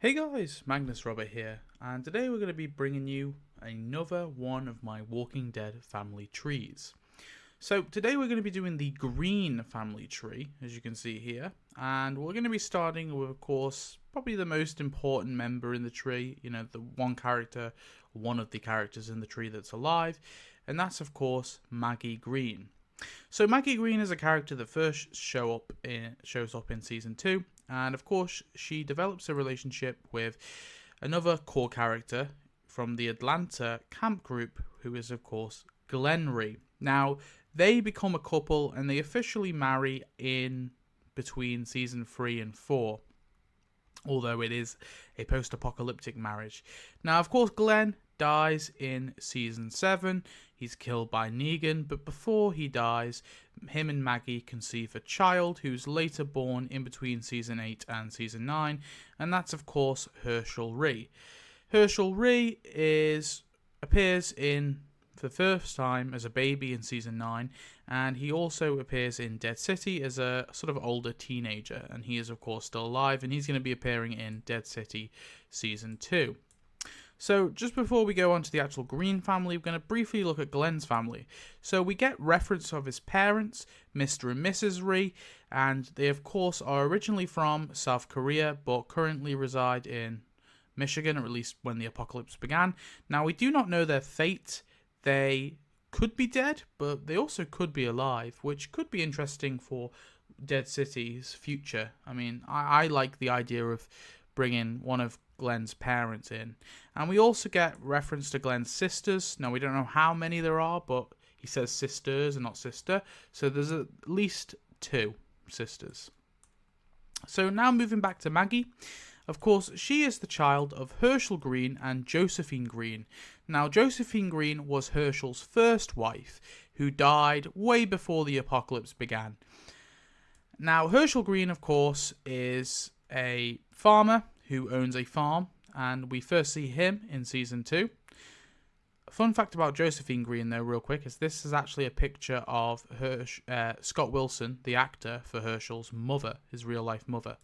Hey guys, Magnus Robert here, and today we're going to be bringing you another one of my Walking Dead family trees. So today we're going to be doing the Greene family tree, as you can see here, and we're going to be starting with, of course, probably the most important member in the tree, the one of the characters in the tree that's alive, and that's, of course, Maggie Greene. So Maggie Greene is a character that first shows up in season 2, and of course she develops a relationship with another core character from the Atlanta camp group, who is of course Rhee. Now they become a couple and they officially marry in between season 3 and 4. Although it is a post-apocalyptic marriage. Now, of course, Glenn dies in season 7. He's killed by Negan, but before he dies, him and Maggie conceive a child who's later born in between season 8 and season 9, and that's, of course, Hershel Greene. Hershel Greene appears in for the first time as a baby in season 9, and he also appears in Dead City as a sort of older teenager, and he is of course still alive, and he's going to be appearing in Dead City season 2. So just before we go on to the actual Greene family, we're going to briefly look at Glenn's family. So we get reference of his parents, Mr. and Mrs. Rhee, and they of course are originally from South Korea, but currently reside in Michigan, or at least when the apocalypse began. Now we do not know their fate. They could be dead, but they also could be alive, which could be interesting for Dead City's future. I mean, I like the idea of bringing one of Glenn's parents in. And we also get reference to Glenn's sisters. Now, we don't know how many there are, but he says sisters and not sister. So there's at least 2 sisters. So now moving back to Maggie. Of course, she is the child of Hershel Greene and Josephine Greene. Now, Josephine Greene was Hershel's first wife, who died way before the apocalypse began. Now, Hershel Greene, of course, is a farmer who owns a farm, and we first see him in season 2. A fun fact about Josephine Greene, though, real quick, is this is actually a picture of Scott Wilson, the actor, for Hershel's mother, his real-life mother.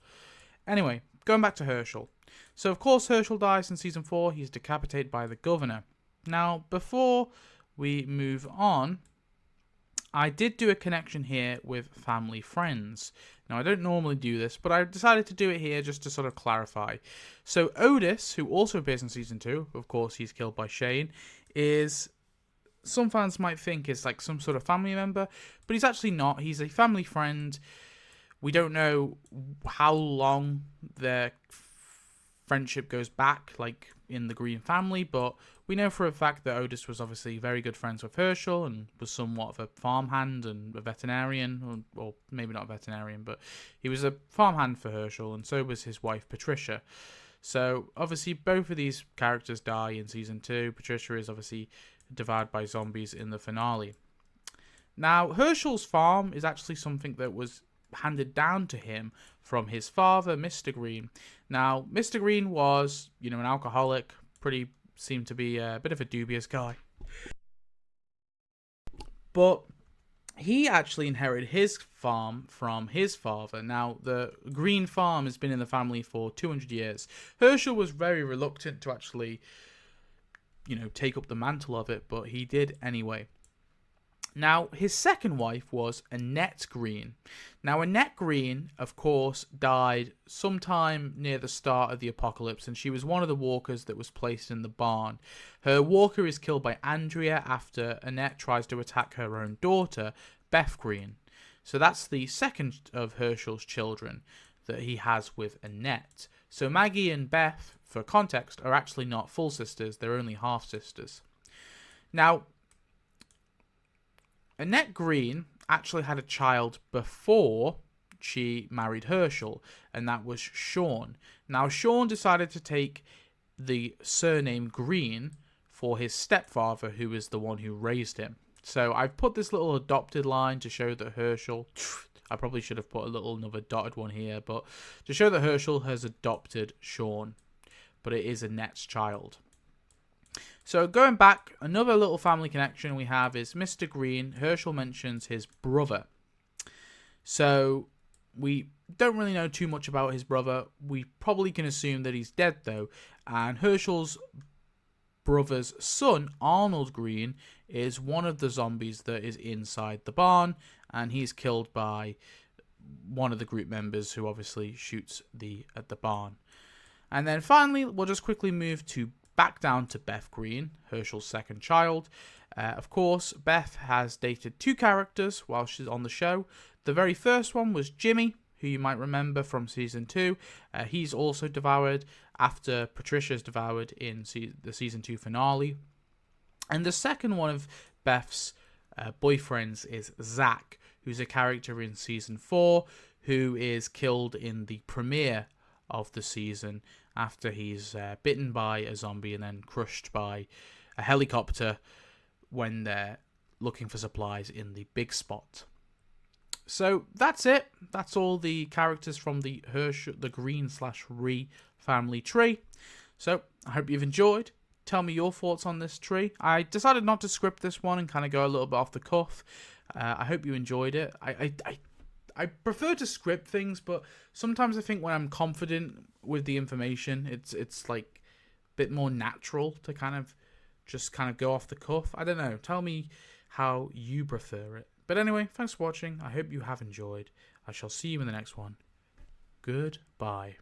Anyway, going back to Hershel. So, of course, Hershel dies in season 4. He's decapitated by the governor. Now, before we move on, I did do a connection here with family friends. Now, I don't normally do this, but I decided to do it here just to sort of clarify. So, Otis, who also appears in season 2, of course, he's killed by Shane, is... some fans might think is like some sort of family member, but he's actually not. He's a family friend. We don't know how long their friendship goes back, like in the Greene family, but we know for a fact that Otis was obviously very good friends with Hershel and was somewhat of a farmhand and a veterinarian, or maybe not a veterinarian, but he was a farmhand for Hershel, and so was his wife Patricia. So obviously both of these characters die in season 2. Patricia is obviously devoured by zombies in the finale. Now, Hershel's farm is actually something that was handed down to him from his father, Mr. Greene. Now, Mr. Greene was, an alcoholic, seemed to be a bit of a dubious guy. But he actually inherited his farm from his father. Now, the Greene farm has been in the family for 200 years. Hershel was very reluctant to actually, take up the mantle of it, but he did anyway. Now, his second wife was Annette Greene. Now, Annette Greene, of course, died sometime near the start of the apocalypse, and she was one of the walkers that was placed in the barn. Her walker is killed by Andrea after Annette tries to attack her own daughter, Beth Greene. So that's the second of Hershel's children that he has with Annette. So Maggie and Beth, for context, are actually not full sisters, they're only half sisters. Now, Annette Greene actually had a child before she married Hershel, and that was Sean. Now, Sean decided to take the surname Greene for his stepfather, who is the one who raised him. So I've put this little adopted line to show that Hershel... I probably should have put another dotted one here, but to show that Hershel has adopted Sean, but it is Annette's child. So going back, another little family connection we have is Mr. Greene. Hershel mentions his brother. So We don't really know too much about his brother. We probably can assume that he's dead though, and Hershel's brother's son, Arnold Greene, is one of the zombies that is inside the barn, and he's killed by one of the group members who obviously shoots at the barn. And then finally, we'll just quickly move back down to Beth Greene, Hershel's second child. Of course, Beth has dated 2 characters while she's on the show. The very first one was Jimmy, who you might remember from season 2. He's also devoured after Patricia's devoured in the season 2 finale. And the second one of Beth's boyfriends is Zach, who's a character in season 4, who is killed in the premiere of the season after he's bitten by a zombie and then crushed by a helicopter when they're looking for supplies in the big spot. So that's it. That's all the characters from the Greene/Rhee family tree. So I hope you've enjoyed. Tell me your thoughts on this tree. I decided not to script this one and kind of go a little bit off the cuff. I hope you enjoyed it. I prefer to script things, but sometimes I think when I'm confident with the information, it's like a bit more natural to kind of go off the cuff. I don't know. Tell me how you prefer it. But anyway, thanks for watching. I hope you have enjoyed. I shall see you in the next one. Goodbye.